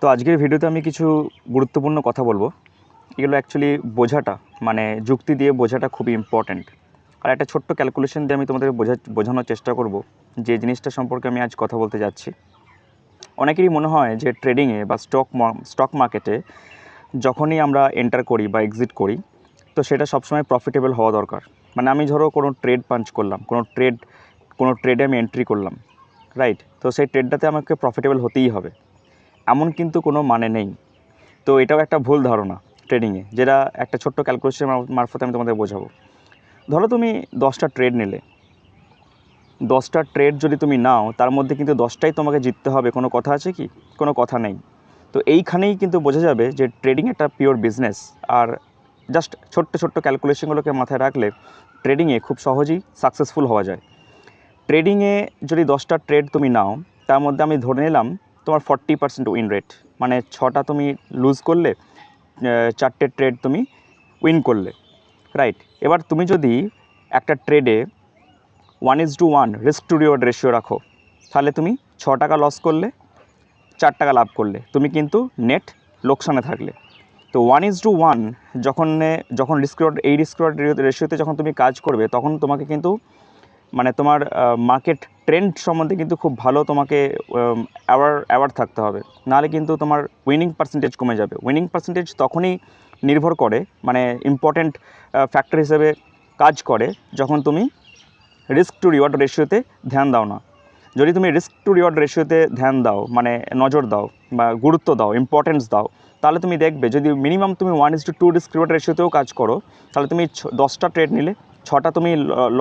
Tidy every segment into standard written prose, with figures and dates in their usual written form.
তো আজকের ভিডিওতে আমি কিছু গুরুত্বপূর্ণ কথা বলবো। এগুলো অ্যাকচুয়ালি বোঝাটা মানে যুক্তি দিয়ে বোঝাটা খুবই ইম্পর্ট্যান্ট। আর একটা ছোট্ট ক্যালকুলেশন দিয়ে আমি তোমাদের বোঝানোর চেষ্টা করব যে জিনিসটা সম্পর্কে আমি আজ কথা বলতে যাচ্ছি। অনেকেরই মনে হয় যে ট্রেডিংয়ে বা স্টক মার্কেটে যখনই আমরা এন্টার করি বা এক্সিট করি তো সেটা সবসময় প্রফিটেবল হওয়া দরকার। মানে আমি ধরো কোনো ট্রেড পাঞ্চ করলাম, কোনো ট্রেডে আমি এন্ট্রি করলাম, রাইট? তো সেই ট্রেডটাতে আমাকে প্রফিটেবল হতেই হবে, এমন কিন্তু কোনো মানে নেই। তো এটাও একটা ভুল ধারণা ট্রেডিংয়ে, যেটা একটা ছোট্ট ক্যালকুলেশন মারফতে আমি তোমাদের বোঝাবো। ধরো তুমি 10টা ট্রেড নিলে, 10টা ট্রেড যদি তুমি নাও তার মধ্যে কিন্তু 10টাই তোমাকে জিততে হবে, কোনো কথা আছে কি? কোনো কথা নেই। তো এইখানেই কিন্তু বোঝা যাবে যে ট্রেডিং একটা পিওর বিজনেস। আর জাস্ট ছোট্ট ক্যালকুলেশনগুলোকে মাথায় রাখলে ট্রেডিংয়ে খুব সহজেই সাকসেসফুল হওয়া যায়। ট্রেডিংয়ে যদি 10টা ট্রেড তুমি নাও, তার মধ্যে আমি ধরে নিলাম তোমার 40% উইন রেট, মানে 6টা তুমি লুজ করলে, 4টে ট্রেড তুমি উইন করলে, রাইট? এবার তুমি যদি একটা ট্রেডে 1:1 রিস্ক টু রিওয়ার্ড রেশিও রাখো, তাহলে তুমি 6 টাকা লস করলে, 4 টাকা লাভ করলে, তুমি কিন্তু নেট লোকসানে থাকলে। তো 1:1 যখন রিস্ক রিওয়ার্ড রেশিওতে যখন তুমি কাজ করবে, তখন তোমাকে কিন্তু মানে তোমার মার্কেট ট্রেন্ড সম্বন্ধে কিন্তু খুব ভালো তোমাকে অ্যাওয়ার থাকতে হবে, নাহলে কিন্তু তোমার উইনিং পার্সেন্টেজ কমে যাবে। উইনিং পার্সেন্টেজ তখনই নির্ভর করে, মানে ইম্পর্ট্যান্ট ফ্যাক্টর হিসেবে কাজ করে যখন তুমি রিস্ক টু রিওয়ার্ড রেশিওতে ধ্যান দাও না। যদি তুমি রিস্ক টু রিওয়ার্ড রেশিওতে ধ্যান দাও, মানে নজর দাও বা গুরুত্ব দাও, ইম্পর্টেন্স দাও, তাহলে তুমি দেখবে যদি মিনিমাম তুমি 1:2 রিস্ক রিওয়ার্ড রেশিওতেও কাজ করো, তাহলে তুমি 10টা ট্রেড নিলে, 6টা তুমি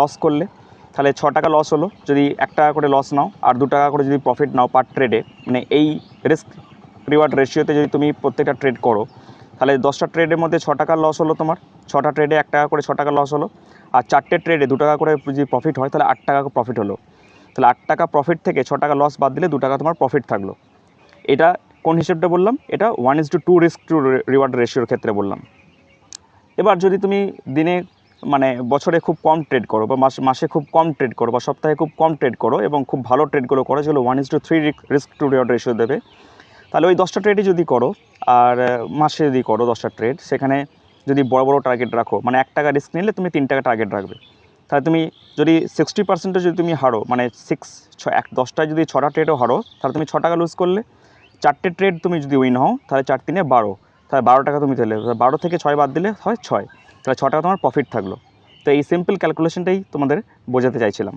লস করলে, তাহলে 6 টাকা লস হলো। যদি 1 টাকা করে লস নাও আর 2 টাকা করে যদি প্রফিট নাও পার ট্রেডে, মানে এই রিস্ক রিওয়ার্ড রেশিওতে যদি তুমি প্রত্যেকটা ট্রেড করো, তাহলে 10টা ট্রেডের মধ্যে 6 টাকা লস হলো তোমার, 6টা ট্রেডে 1 টাকা করে 6 টাকা লস হলো। আর 4টে ট্রেডে 2 টাকা করে যদি প্রফিট হয়, তাহলে 8 টাকা প্রফিট হলো। তাহলে 8 টাকা প্রফিট থেকে 6 টাকা লস বাদ দিলে 2 টাকা তোমার প্রফিট থাকলো। এটা কোন হিসেবটা বললাম? এটা 1:2 রিস্ক টু রিওয়ার্ড রেশিওর ক্ষেত্রে বললাম। এবার যদি তুমি দিনে মানে বছরে খুব কম ট্রেড করো, বা মাসে খুব কম ট্রেড করো, বা সপ্তাহে খুব কম ট্রেড করো এবং খুব ভালো ট্রেডগুলো করো যেগুলো 1:3 রিস্ক টু রিওয়ার্ড রেশিও দেবে, তাহলে ওই 10টা ট্রেডই যদি করো আর মাসে যদি করো 10টা ট্রেড, সেখানে যদি বড় টার্গেট রাখো, মানে 1 টাকা রিস্ক নিলে তুমি 3 টাকা টার্গেট রাখবে, তাহলে তুমি যদি 60% যদি তুমি হারো, মানে 10টায় যদি 6টা ট্রেডও হারো, তাহলে তুমি 6 টাকা লুজ করলে। 4টে ট্রেড তুমি যদি উইন হও, তাহলে 4 3 12, তাহলে 12 টাকা তুমি দিলে, 12 থেকে 6 বাদ দিলে হয় 6, তাহলে 6 টাকা তোমার প্রফিট থাকলো। তো এই সিম্পল ক্যালকুলেশনটাই তোমাদের বোঝাতে চাইছিলাম।